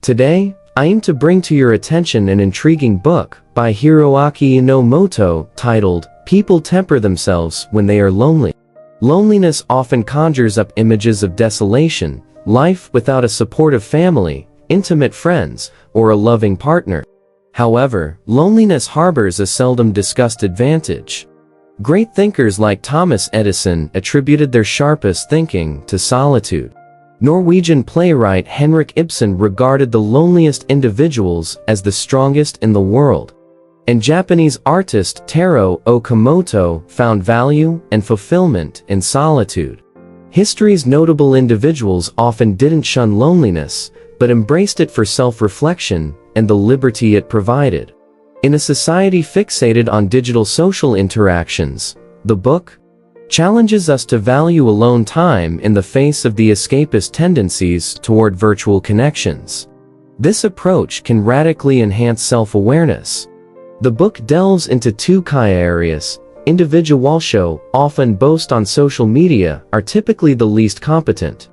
Today, I aim to bring to your attention an intriguing book by Hiroaki Enomoto titled, People Temper Themselves When They Are Lonely. Loneliness often conjures up images of desolation, life without a supportive family, intimate friends, or a loving partner. However, loneliness harbors a seldom discussed advantage. Great thinkers like Thomas Edison attributed their sharpest thinking to solitude. Norwegian playwright Henrik Ibsen regarded the loneliest individuals as the strongest in the world. And Japanese artist Taro Okamoto found value and fulfillment in solitude. History's notable individuals often didn't shun loneliness, but embraced it for self-reflection and the liberty it provided. In a society fixated on digital social interactions, the book challenges us to value alone time in the face of the escapist tendencies toward virtual connections. This approach can radically enhance self-awareness. The book delves into two key areas. Individuals, often boast on social media, are typically the least competent.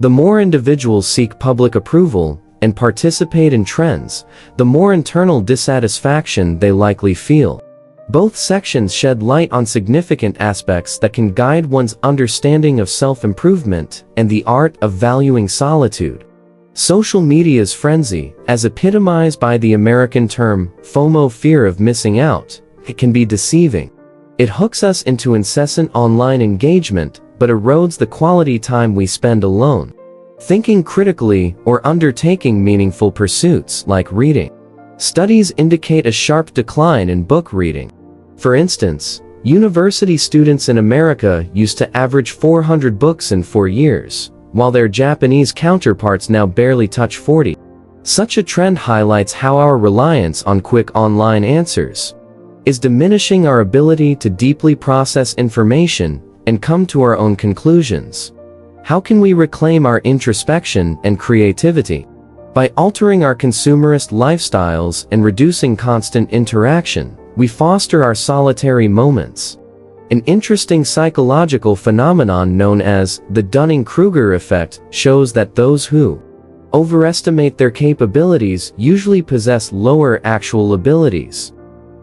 The more individuals seek public approval and participate in trends, the more internal dissatisfaction they likely feel. Both sections shed light on significant aspects that can guide one's understanding of self-improvement and the art of valuing solitude. Social media's frenzy, as epitomized by the American term FOMO, fear of missing out, it can be deceiving. It hooks us into incessant online engagement, but erodes the quality time we spend alone, thinking critically or undertaking meaningful pursuits like reading. Studies indicate a sharp decline in book reading. For instance, university students in America used to average 400 books in 4 years, while their Japanese counterparts now barely touch 40. Such a trend highlights how our reliance on quick online answers is diminishing our ability to deeply process information and come to our own conclusions. How can we reclaim our introspection and creativity? By altering our consumerist lifestyles and reducing constant interaction, we foster our solitary moments. An interesting psychological phenomenon known as the Dunning-Kruger effect shows that those who overestimate their capabilities usually possess lower actual abilities.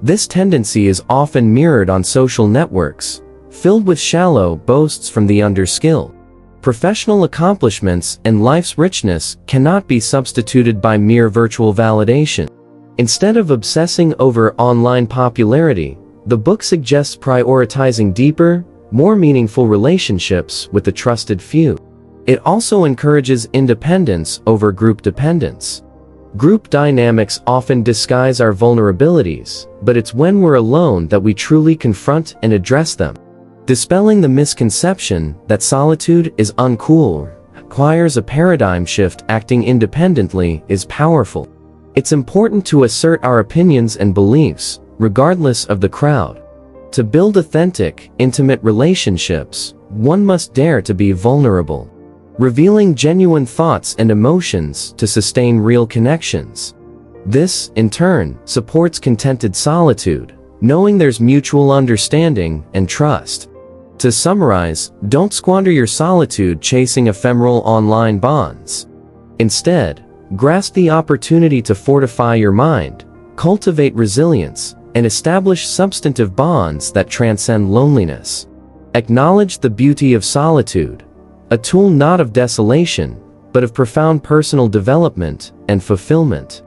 This tendency is often mirrored on social networks, filled with shallow boasts from the underskilled. Professional accomplishments and life's richness cannot be substituted by mere virtual validation. Instead of obsessing over online popularity, the book suggests prioritizing deeper, more meaningful relationships with the trusted few. It also encourages independence over group dependence. Group dynamics often disguise our vulnerabilities, but it's when we're alone that we truly confront and address them. Dispelling the misconception that solitude is uncool requires a paradigm shift. Acting independently is powerful. It's important to assert our opinions and beliefs, regardless of the crowd. To build authentic, intimate relationships, one must dare to be vulnerable, revealing genuine thoughts and emotions to sustain real connections. This, in turn, supports contented solitude, knowing there's mutual understanding and trust. To summarize, don't squander your solitude chasing ephemeral online bonds. Instead, grasp the opportunity to fortify your mind, cultivate resilience, and establish substantive bonds that transcend loneliness. Acknowledge the beauty of solitude, a tool not of desolation, but of profound personal development and fulfillment.